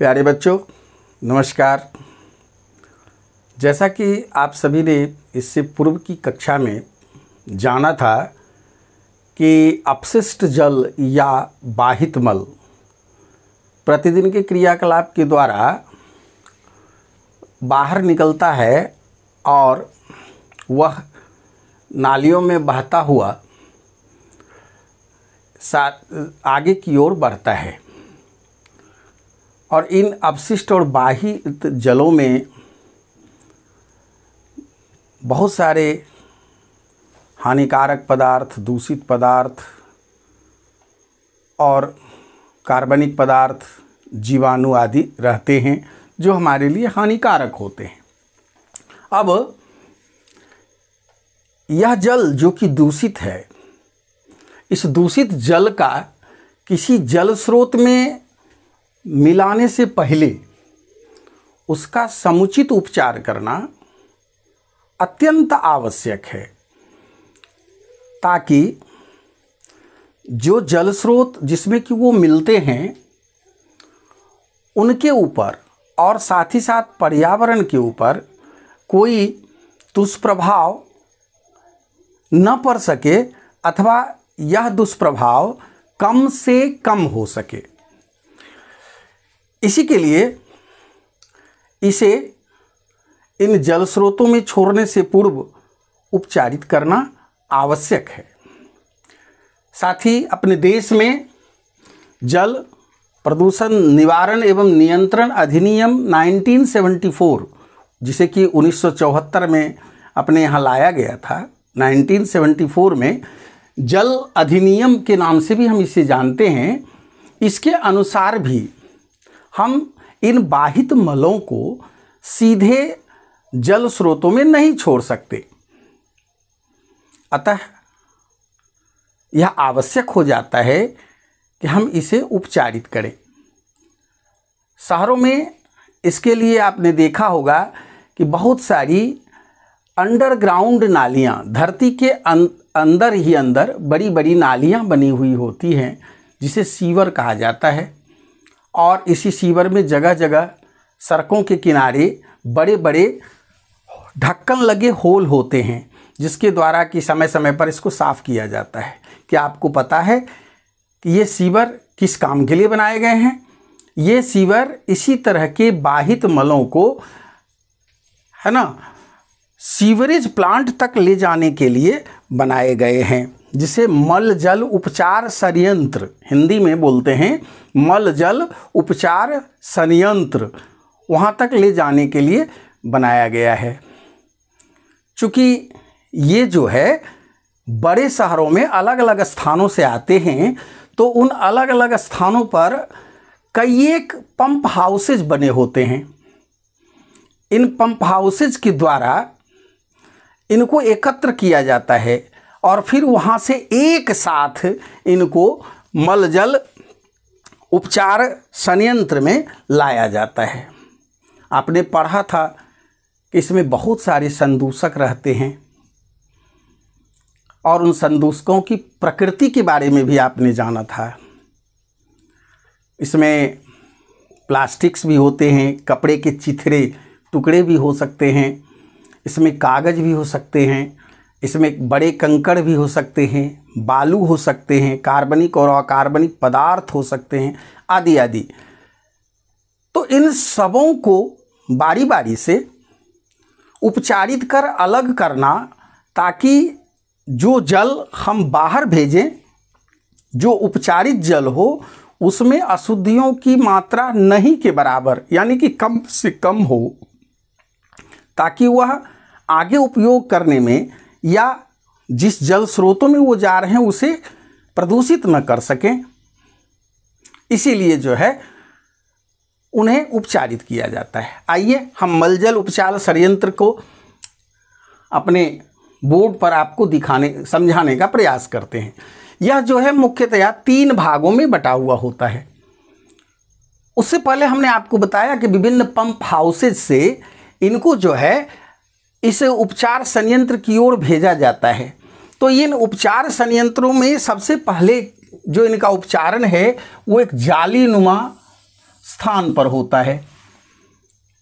प्यारे बच्चों नमस्कार। जैसा कि आप सभी ने इससे पूर्व की कक्षा में जाना था कि अपशिष्ट जल या बाहित मल प्रतिदिन के क्रियाकलाप के द्वारा बाहर निकलता है और वह नालियों में बहता हुआ आगे की ओर बढ़ता है और इन अपशिष्ट और बाहित जलों में बहुत सारे हानिकारक पदार्थ, दूषित पदार्थ और कार्बनिक पदार्थ, जीवाणु आदि रहते हैं जो हमारे लिए हानिकारक होते हैं। अब यह जल जो कि दूषित है, इस दूषित जल का किसी जल स्रोत में मिलाने से पहले उसका समुचित उपचार करना अत्यंत आवश्यक है, ताकि जो जल स्रोत जिसमें कि वो मिलते हैं उनके ऊपर और साथ ही साथ पर्यावरण के ऊपर कोई दुष्प्रभाव न पड़ सके अथवा यह दुष्प्रभाव कम से कम हो सके। इसी के लिए इसे इन जल स्रोतों में छोड़ने से पूर्व उपचारित करना आवश्यक है। साथ ही अपने देश में जल प्रदूषण निवारण एवं नियंत्रण अधिनियम 1974, जिसे कि 1974 में अपने यहाँ लाया गया था, 1974 में जल अधिनियम के नाम से भी हम इसे जानते हैं। इसके अनुसार भी हम इन बाहित मलों को सीधे जल स्रोतों में नहीं छोड़ सकते, अतः यह आवश्यक हो जाता है कि हम इसे उपचारित करें। शहरों में इसके लिए आपने देखा होगा कि बहुत सारी अंडरग्राउंड नालियाँ, धरती के अंदर ही अंदर बड़ी बड़ी नालियाँ बनी हुई होती हैं, जिसे सीवर कहा जाता है। और इसी सीवर में जगह जगह सड़कों के किनारे बड़े बड़े ढक्कन लगे होल होते हैं, जिसके द्वारा कि समय समय पर इसको साफ़ किया जाता है। क्या आपको पता है कि ये सीवर किस काम के लिए बनाए गए हैं? ये सीवर इसी तरह के बाहित मलों को, है ना, सीवरेज प्लांट तक ले जाने के लिए बनाए गए हैं, जिसे मल जल उपचार संयंत्र, हिंदी में बोलते हैं मल जल उपचार संयंत्र, वहाँ तक ले जाने के लिए बनाया गया है। चूँकि ये जो है बड़े शहरों में अलग अलग स्थानों से आते हैं, तो उन अलग अलग स्थानों पर कई एक पंप हाउसेज बने होते हैं। इन पंप हाउसेज के द्वारा इनको एकत्र किया जाता है और फिर वहाँ से एक साथ इनको मल जल उपचार संयंत्र में लाया जाता है। आपने पढ़ा था कि इसमें बहुत सारे संदूषक रहते हैं और उन संदूषकों की प्रकृति के बारे में भी आपने जाना था। इसमें प्लास्टिक्स भी होते हैं, कपड़े के चिथड़े टुकड़े भी हो सकते हैं, इसमें कागज़ भी हो सकते हैं, इसमें बड़े कंकड़ भी हो सकते हैं, बालू हो सकते हैं, कार्बनिक और अकार्बनिक पदार्थ हो सकते हैं, आदि आदि। तो इन सबों को बारी बारी से उपचारित कर अलग करना, ताकि जो जल हम बाहर भेजें, जो उपचारित जल हो, उसमें अशुद्धियों की मात्रा नहीं के बराबर, यानी कि कम से कम हो, ताकि वह आगे उपयोग करने में या जिस जल स्रोतों में वो जा रहे हैं उसे प्रदूषित न कर सकें। इसीलिए जो है उन्हें उपचारित किया जाता है। आइए हम मलजल उपचार संयंत्र को अपने बोर्ड पर आपको समझाने का प्रयास करते हैं। यह जो है मुख्यतया 3 भागों में बटा हुआ होता है। उससे पहले हमने आपको बताया कि विभिन्न पंप हाउसेज से इनको जो है इस उपचार संयंत्र की ओर भेजा जाता है। तो इन उपचार संयंत्रों में सबसे पहले जो इनका उपचारण है वो एक जाली नुमा स्थान पर होता है।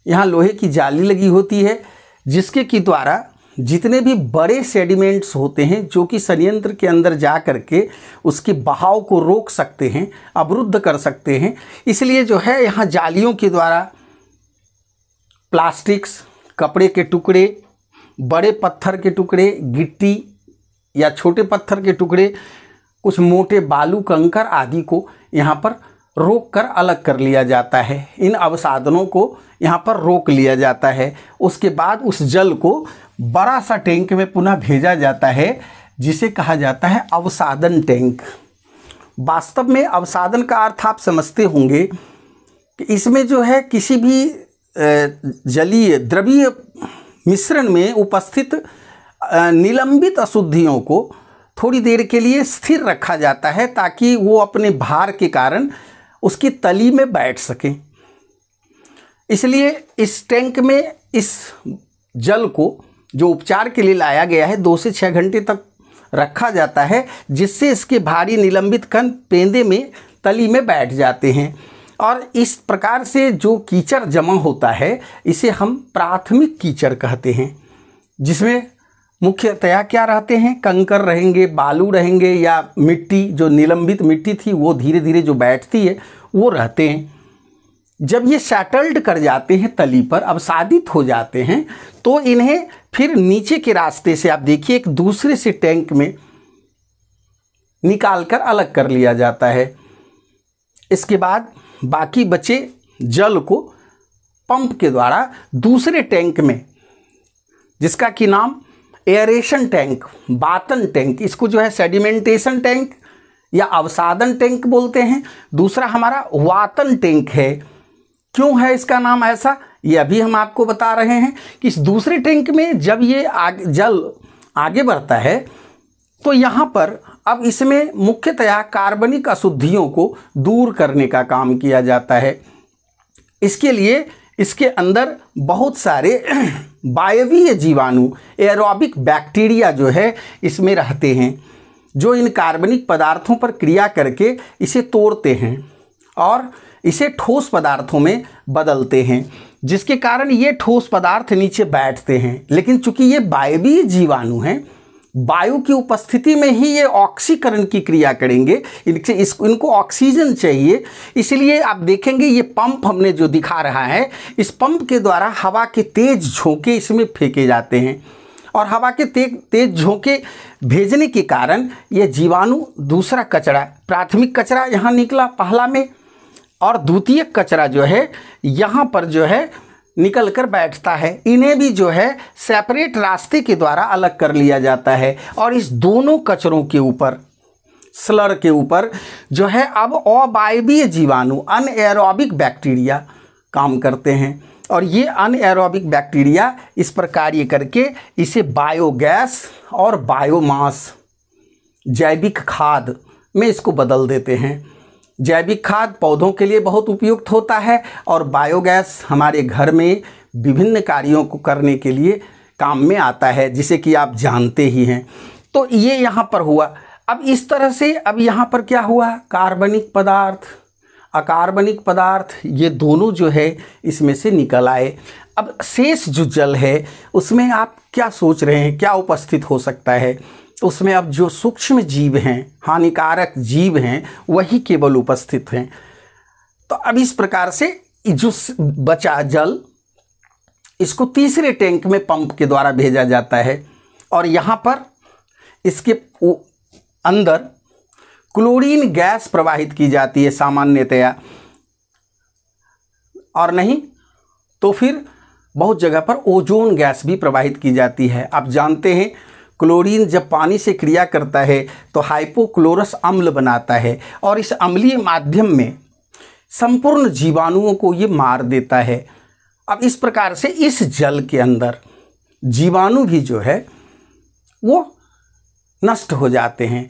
यहाँ लोहे की जाली लगी होती है जिसके की द्वारा जितने भी बड़े सेडिमेंट्स होते हैं जो कि संयंत्र के अंदर जा कर के उसके बहाव को रोक सकते हैं, अवरुद्ध कर सकते हैं, इसलिए जो है यहाँ जालियों के द्वारा प्लास्टिक्स, कपड़े के टुकड़े, बड़े पत्थर के टुकड़े, गिट्टी या छोटे पत्थर के टुकड़े, कुछ मोटे बालू कंकर आदि को यहाँ पर रोक कर अलग कर लिया जाता है। इन अवसादनों को यहाँ पर रोक लिया जाता है। उसके बाद उस जल को बड़ा सा टैंक में पुनः भेजा जाता है जिसे कहा जाता है अवसादन टैंक। वास्तव में अवसादन का अर्थ आप समझते होंगे कि इसमें जो है किसी भी जलीय द्रवीय मिश्रण में उपस्थित निलंबित अशुद्धियों को थोड़ी देर के लिए स्थिर रखा जाता है ताकि वो अपने भार के कारण उसकी तली में बैठ सकें। इसलिए इस टैंक में इस जल को जो उपचार के लिए लाया गया है 2 से 6 घंटे तक रखा जाता है, जिससे इसके भारी निलंबित कण पेंदे में तली में बैठ जाते हैं। और इस प्रकार से जो कीचड़ जमा होता है इसे हम प्राथमिक कीचड़ कहते हैं, जिसमें मुख्यतया क्या रहते हैं, कंकर रहेंगे, बालू रहेंगे या मिट्टी, जो निलंबित मिट्टी थी वो धीरे धीरे जो बैठती है वो रहते हैं। जब ये सेटल्ड कर जाते हैं तली पर, अवसादित हो जाते हैं, तो इन्हें फिर नीचे के रास्ते से आप देखिए एक दूसरे से टैंक में निकाल कर अलग कर लिया जाता है। इसके बाद बाकी बचे जल को पंप के द्वारा दूसरे टैंक में, जिसका कि नाम एयरेशन टैंक, बातन टैंक, इसको जो है सेडिमेंटेशन टैंक या अवसादन टैंक बोलते हैं। दूसरा हमारा वातन टैंक है। क्यों है इसका नाम ऐसा, ये अभी हम आपको बता रहे हैं कि इस दूसरे टैंक में जब ये जल आगे बढ़ता है तो यहाँ पर अब इसमें मुख्यतया कार्बनिक अशुद्धियों को दूर करने का काम किया जाता है। इसके लिए इसके अंदर बहुत सारे वायवीय जीवाणु, एरोबिक बैक्टीरिया जो है इसमें रहते हैं, जो इन कार्बनिक पदार्थों पर क्रिया करके इसे तोड़ते हैं और इसे ठोस पदार्थों में बदलते हैं, जिसके कारण ये ठोस पदार्थ नीचे बैठते हैं। लेकिन चूंकि ये वायवीय जीवाणु हैं, वायु की उपस्थिति में ही ये ऑक्सीकरण की क्रिया करेंगे, इनको ऑक्सीजन चाहिए। इसलिए आप देखेंगे ये पंप हमने जो दिखा रहा है, इस पंप के द्वारा हवा के तेज झोंके इसमें फेंके जाते हैं और हवा के तेज झोंके भेजने के कारण ये जीवाणु दूसरा कचरा, प्राथमिक कचरा यहाँ निकला पहला में, और द्वितीयक कचरा जो है यहाँ पर जो है निकल कर बैठता है। इन्हें भी जो है सेपरेट रास्ते के द्वारा अलग कर लिया जाता है और इस दोनों कचरों के ऊपर, स्लर के ऊपर जो है अब अवायवीय जीवाणु, अनएरोबिक बैक्टीरिया काम करते हैं। और ये अनएरोबिक बैक्टीरिया इस पर कार्य करके इसे बायोगैस और बायोमास, जैविक खाद में इसको बदल देते हैं। जैविक खाद पौधों के लिए बहुत उपयुक्त होता है और बायोगैस हमारे घर में विभिन्न कार्यों को करने के लिए काम में आता है, जिसे कि आप जानते ही हैं। तो ये यहाँ पर हुआ। अब इस तरह से अब यहाँ पर क्या हुआ, कार्बनिक पदार्थ, अकार्बनिक पदार्थ, ये दोनों जो है इसमें से निकल आए। अब शेष जो जल है उसमें आप क्या सोच रहे हैं, क्या उपस्थित हो सकता है? उसमें अब जो सूक्ष्म जीव हैं, हानिकारक जीव हैं, वही केवल उपस्थित हैं। तो अब इस प्रकार से जो बचा जल, इसको तीसरे टैंक में पंप के द्वारा भेजा जाता है और यहाँ पर इसके अंदर क्लोरीन गैस प्रवाहित की जाती है सामान्यतया, और नहीं तो फिर बहुत जगह पर ओजोन गैस भी प्रवाहित की जाती है। आप जानते हैं क्लोरीन जब पानी से क्रिया करता है तो हाइपोक्लोरस अम्ल बनाता है और इस अम्लीय माध्यम में संपूर्ण जीवाणुओं को ये मार देता है। अब इस प्रकार से इस जल के अंदर जीवाणु भी जो है वो नष्ट हो जाते हैं।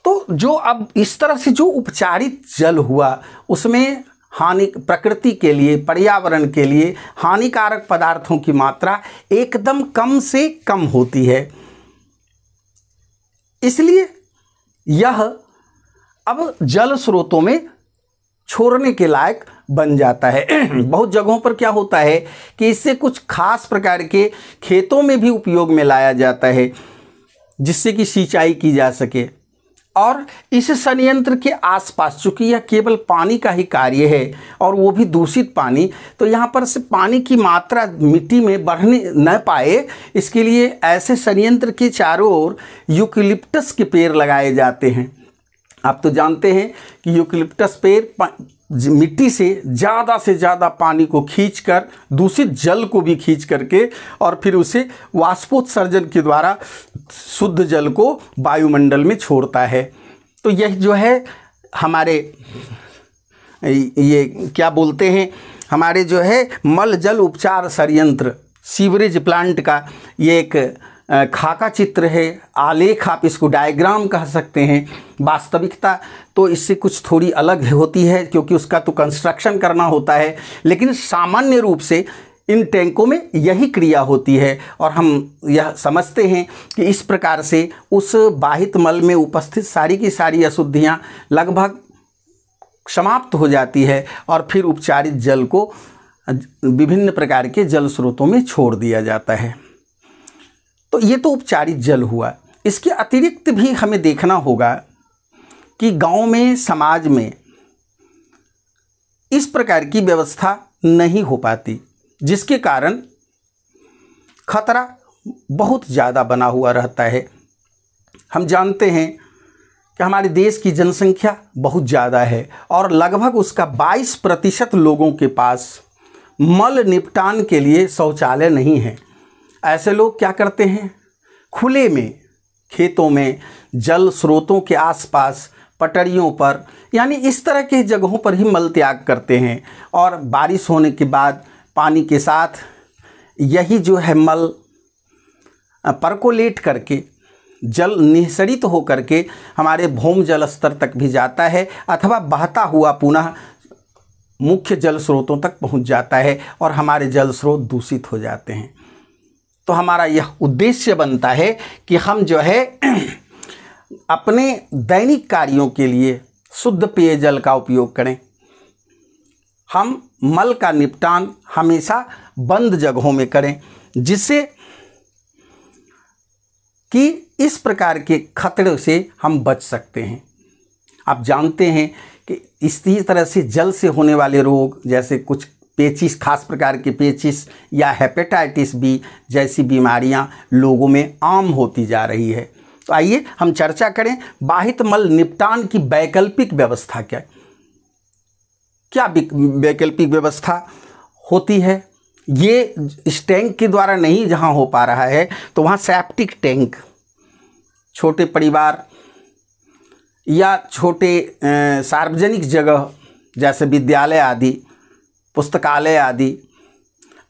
तो जो अब इस तरह से जो उपचारित जल हुआ उसमें प्रकृति के लिए, पर्यावरण के लिए हानिकारक पदार्थों की मात्रा एकदम कम से कम होती है। इसलिए यह अब जल स्रोतों में छोड़ने के लायक बन जाता है। बहुत जगहों पर क्या होता है कि इससे कुछ खास प्रकार के खेतों में भी उपयोग में लाया जाता है, जिससे कि सिंचाई की जा सके। और इस संयंत्र के आसपास, चूंकि यह केवल पानी का ही कार्य है और वो भी दूषित पानी, तो यहाँ पर से पानी की मात्रा मिट्टी में बढ़ने न पाए, इसके लिए ऐसे संयंत्र के चारों ओर यूकेलिप्टस के पेड़ लगाए जाते हैं। आप तो जानते हैं कि यूकेलिप्टस पेड़ मिट्टी से ज़्यादा पानी को खींचकर, दूषित जल को भी खींच करके और फिर उसे वाष्पोत्सर्जन के द्वारा शुद्ध जल को वायुमंडल में छोड़ता है। तो यह जो है हमारे ये क्या बोलते हैं, हमारे जो है मल जल उपचार संयंत्र, सीवरेज प्लांट का ये एक खाका चित्र है, आलेख, आप इसको डायग्राम कह सकते हैं। वास्तविकता तो इससे कुछ थोड़ी अलग होती है, क्योंकि उसका तो कंस्ट्रक्शन करना होता है, लेकिन सामान्य रूप से इन टैंकों में यही क्रिया होती है। और हम यह समझते हैं कि इस प्रकार से उस बाहित मल में उपस्थित सारी की सारी अशुद्धियाँ लगभग समाप्त हो जाती है और फिर उपचारित जल को विभिन्न प्रकार के जल स्रोतों में छोड़ दिया जाता है। तो ये तो उपचारित जल हुआ। इसके अतिरिक्त भी हमें देखना होगा कि गांव में, समाज में इस प्रकार की व्यवस्था नहीं हो पाती, जिसके कारण खतरा बहुत ज़्यादा बना हुआ रहता है। हम जानते हैं कि हमारे देश की जनसंख्या बहुत ज़्यादा है और लगभग उसका 22% लोगों के पास मल निपटान के लिए शौचालय नहीं है। ऐसे लोग क्या करते हैं, खुले में, खेतों में, जल स्रोतों के आसपास, पटरियों पर, यानी इस तरह के जगहों पर ही मल त्याग करते हैं। और बारिश होने के बाद पानी के साथ यही जो है मल परकोलेट करके, जल निःसरित हो करके हमारे भौम जल स्तर तक भी जाता है, अथवा बहता हुआ पुनः मुख्य जल स्रोतों तक पहुंच जाता है और हमारे जल स्रोत दूषित हो जाते हैं। तो हमारा यह उद्देश्य बनता है कि हम जो है अपने दैनिक कार्यों के लिए शुद्ध पेयजल का उपयोग करें। हम मल का निपटान हमेशा बंद जगहों में करें, जिससे कि इस प्रकार के खतरे से हम बच सकते हैं। आप जानते हैं कि इसी तरह से जल से होने वाले रोग, जैसे कुछ पेचिस, खास प्रकार के पेचिस या हेपेटाइटिस बी जैसी बीमारियां लोगों में आम होती जा रही है। तो आइए हम चर्चा करें बाहित मल निपटान की वैकल्पिक व्यवस्था क्या वैकल्पिक व्यवस्था होती है। ये इस टैंक के द्वारा नहीं जहां हो पा रहा है, तो वहां सेप्टिक टैंक, छोटे परिवार या छोटे सार्वजनिक जगह जैसे विद्यालय आदि, पुस्तकालय आदि,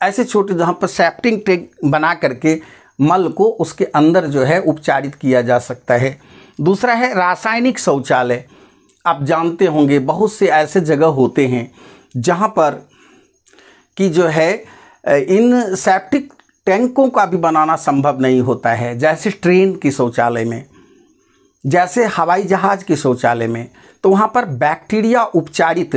ऐसे छोटे जहाँ पर सेप्टिक टैंक बना करके मल को उसके अंदर जो है उपचारित किया जा सकता है। दूसरा है रासायनिक शौचालय। आप जानते होंगे बहुत से ऐसे जगह होते हैं जहाँ पर कि जो है इन सेप्टिक टैंकों का भी बनाना संभव नहीं होता है, जैसे ट्रेन की शौचालय में, जैसे हवाई जहाज़ के शौचालय में। तो वहाँ पर बैक्टीरिया उपचारित,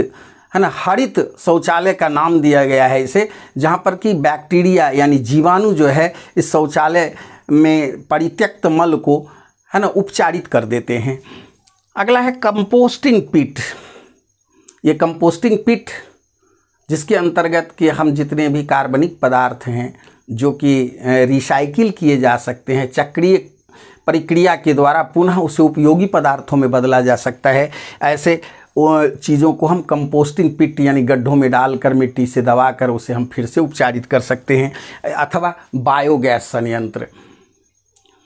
है ना, हरित शौचालय का नाम दिया गया है इसे, जहाँ पर कि बैक्टीरिया यानी जीवाणु जो है इस शौचालय में परित्यक्त मल को, है ना, उपचारित कर देते हैं। अगला है कंपोस्टिंग पिट। ये कंपोस्टिंग पिट जिसके अंतर्गत कि हम जितने भी कार्बनिक पदार्थ हैं जो कि रिसाइकिल किए जा सकते हैं, चक्रीय प्रक्रिया के द्वारा पुनः उसे उपयोगी पदार्थों में बदला जा सकता है, ऐसे चीज़ों को हम कंपोस्टिंग पिट यानी गड्ढों में डालकर मिट्टी से दबाकर उसे हम फिर से उपचारित कर सकते हैं। अथवा बायोगैस संयंत्र,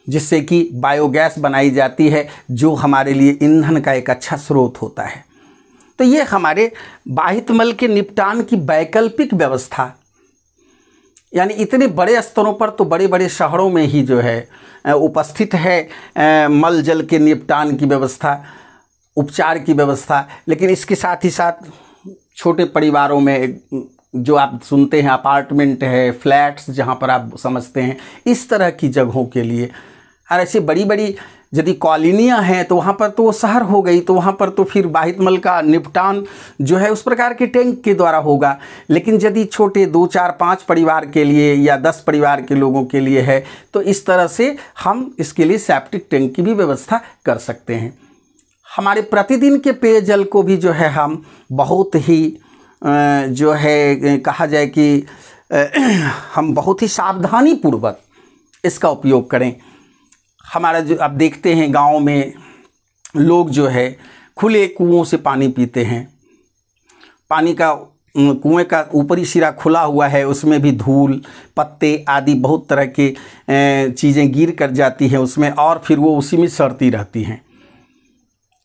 जिससे कि बायोगैस बनाई जाती है, जो हमारे लिए ईंधन का एक अच्छा स्रोत होता है। तो ये हमारे बाहित मल के निपटान की वैकल्पिक व्यवस्था, यानी इतने बड़े स्तरों पर तो बड़े बड़े शहरों में ही जो है उपस्थित है मल जल के निपटान की व्यवस्था, उपचार की व्यवस्था। लेकिन इसके साथ ही साथ छोटे परिवारों में जो आप सुनते हैं, अपार्टमेंट है, फ्लैट्स, जहाँ पर आप समझते हैं, इस तरह की जगहों के लिए, और ऐसी बड़ी बड़ी यदि कॉलोनियाँ हैं तो वहाँ पर तो वो शहर हो गई, तो वहाँ पर तो फिर बाहित मल का निपटान जो है उस प्रकार के टैंक के द्वारा होगा। लेकिन यदि छोटे 2, 4, 5 परिवार के लिए या 10 परिवार के लोगों के लिए है तो इस तरह से हम इसके लिए सेप्टिक टैंक की भी व्यवस्था कर सकते हैं। हमारे प्रतिदिन के पेयजल को भी जो है हम बहुत ही जो है कहा जाए कि हम बहुत ही सावधानी पूर्वक इसका उपयोग करें। हमारा जो अब देखते हैं गांव में लोग जो है खुले कुओं से पानी पीते हैं। पानी का कुएं का ऊपरी सिरा खुला हुआ है, उसमें भी धूल पत्ते आदि बहुत तरह के चीज़ें गिर कर जाती हैं उसमें, और फिर वो उसी में सड़ती रहती हैं।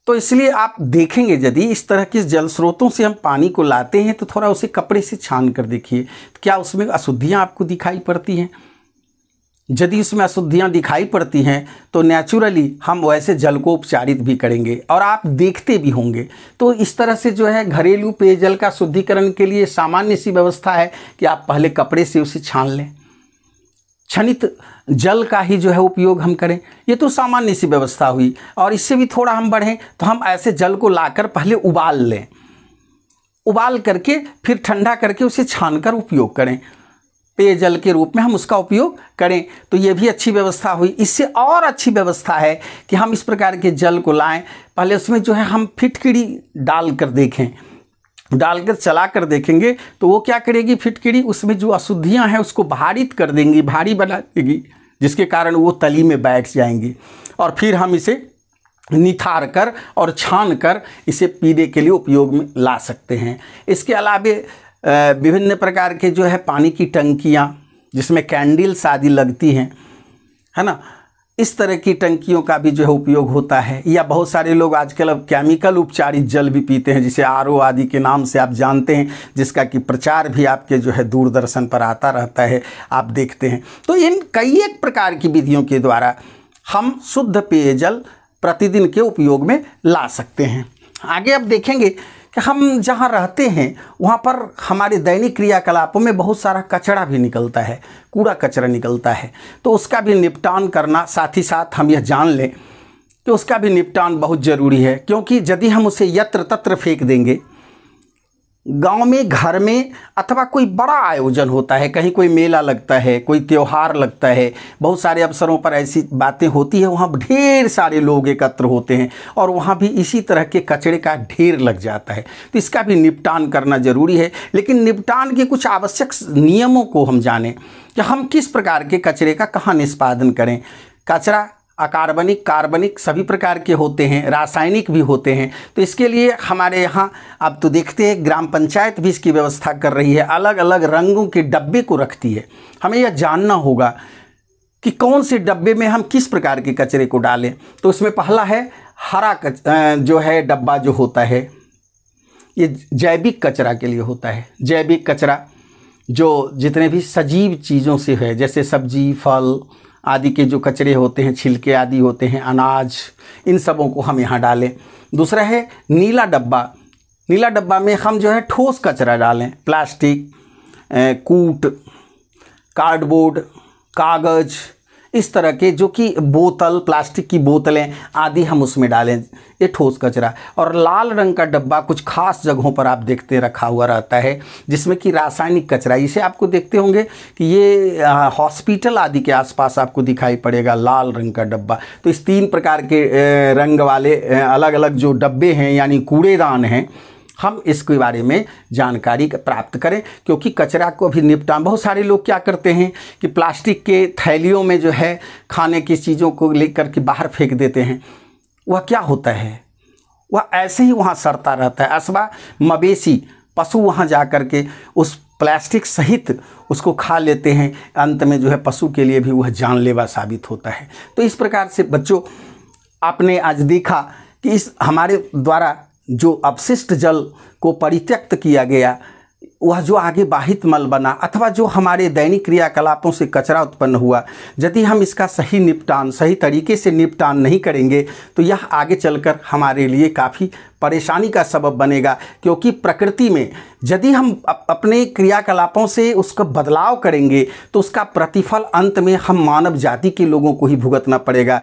तो इसलिए आप देखेंगे यदि इस तरह के जल स्रोतों से हम पानी को लाते हैं तो थोड़ा उसे कपड़े से छान कर देखिए, क्या उसमें अशुद्धियाँ आपको दिखाई पड़ती हैं। यदि उसमें अशुद्धियाँ दिखाई पड़ती हैं तो नेचुरली हम वैसे जल को उपचारित भी करेंगे और आप देखते भी होंगे। तो इस तरह से जो है घरेलू पेयजल का शुद्धिकरण के लिए सामान्य सी व्यवस्था है कि आप पहले कपड़े से उसे छान लें, क्षणित जल का ही जो है उपयोग हम करें। ये तो सामान्य सी व्यवस्था हुई। और इससे भी थोड़ा हम बढ़ें तो हम ऐसे जल को लाकर पहले उबाल लें, उबाल करके फिर ठंडा करके उसे छानकर उपयोग करें, पेयजल के रूप में हम उसका उपयोग करें। तो ये भी अच्छी व्यवस्था हुई। इससे और अच्छी व्यवस्था है कि हम इस प्रकार के जल को लाएं, पहले उसमें जो है हम फिटकिरी डाल कर देखें, डालकर चला कर देखेंगे तो वो क्या करेगी, फिटकिरी उसमें जो अशुद्धियां हैं उसको भारित कर देंगी, भारी बना देगी, जिसके कारण वो तली में बैठ जाएंगी। और फिर हम इसे निथार कर और छान कर इसे पीने के लिए उपयोग में ला सकते हैं। इसके अलावा विभिन्न प्रकार के जो है पानी की टंकियाँ जिसमें कैंडल्स आदि लगती हैं, है ना, इस तरह की टंकियों का भी जो है उपयोग होता है। या बहुत सारे लोग आजकल अब केमिकल उपचारित जल भी पीते हैं, जिसे आरओ आदि के नाम से आप जानते हैं, जिसका कि प्रचार भी आपके जो है दूरदर्शन पर आता रहता है, आप देखते हैं। तो इन कई एक प्रकार की विधियों के द्वारा हम शुद्ध पेयजल प्रतिदिन के उपयोग में ला सकते हैं। आगे अब देखेंगे कि हम जहाँ रहते हैं वहाँ पर हमारे दैनिक क्रियाकलापों में बहुत सारा कचरा भी निकलता है, कूड़ा कचरा निकलता है। तो उसका भी निपटान करना, साथ ही साथ हम यह जान लें कि उसका भी निपटान बहुत ज़रूरी है। क्योंकि यदि हम उसे यत्र तत्र फेंक देंगे, गांव में, घर में, अथवा कोई बड़ा आयोजन होता है, कहीं कोई मेला लगता है, कोई त्यौहार लगता है, बहुत सारे अवसरों पर ऐसी बातें होती है, वहाँ ढेर सारे लोग एकत्र होते हैं और वहाँ भी इसी तरह के कचरे का ढेर लग जाता है। तो इसका भी निपटान करना ज़रूरी है। लेकिन निपटान के कुछ आवश्यक नियमों को हम जानें कि हम किस प्रकार के कचरे का कहाँ निष्पादन करें। कचरा अकार्बनिक, कार्बनिक सभी प्रकार के होते हैं, रासायनिक भी होते हैं। तो इसके लिए हमारे यहाँ अब तो देखते हैं ग्राम पंचायत भी इसकी व्यवस्था कर रही है, अलग अलग रंगों के डब्बे को रखती है। हमें यह जानना होगा कि कौन से डब्बे में हम किस प्रकार के कचरे को डालें। तो उसमें पहला है हरा जो है डब्बा जो होता है, ये जैविक कचरा के लिए होता है। जैविक कचरा जो जितने भी सजीव चीज़ों से है, जैसे सब्जी, फल आदि के जो कचरे होते हैं, छिलके आदि होते हैं, अनाज, इन सबों को हम यहाँ डालें। दूसरा है नीला डब्बा। नीला डब्बा में हम जो है ठोस कचरा डालें, प्लास्टिक, कूट, कार्डबोर्ड, कागज़, इस तरह के जो कि बोतल, प्लास्टिक की बोतलें आदि हम उसमें डालें, ये ठोस कचरा। और लाल रंग का डब्बा कुछ खास जगहों पर आप देखते रखा हुआ रहता है, जिसमें कि रासायनिक कचरा, इसे आपको देखते होंगे कि ये हॉस्पिटल आदि के आसपास आपको दिखाई पड़ेगा, लाल रंग का डब्बा। तो इस 3 प्रकार के रंग वाले अलग अलग जो डब्बे हैं यानी कूड़ेदान हैं, हम इसके बारे में जानकारी प्राप्त करें। क्योंकि कचरा को भी निपटान, बहुत सारे लोग क्या करते हैं कि प्लास्टिक के थैलियों में जो है खाने की चीज़ों को लेकर के बाहर फेंक देते हैं। वह क्या होता है, वह ऐसे ही वहाँ सड़ता रहता है। अथवा मवेशी, पशु वहाँ जा कर के उस प्लास्टिक सहित उसको खा लेते हैं, अंत में जो है पशु के लिए भी वह जानलेवा साबित होता है। तो इस प्रकार से बच्चों, आपने आज देखा कि इस हमारे द्वारा जो अपशिष्ट जल को परित्यक्त किया गया, वह जो आगे बाहित मल बना अथवा जो हमारे दैनिक क्रियाकलापों से कचरा उत्पन्न हुआ, यदि हम इसका सही निपटान, सही तरीके से निपटान नहीं करेंगे तो यह आगे चलकर हमारे लिए काफ़ी परेशानी का सबब बनेगा। क्योंकि प्रकृति में यदि हम अपने क्रियाकलापों से उसका बदलाव करेंगे तो उसका प्रतिफल अंत में हम मानव जाति के लोगों को ही भुगतना पड़ेगा।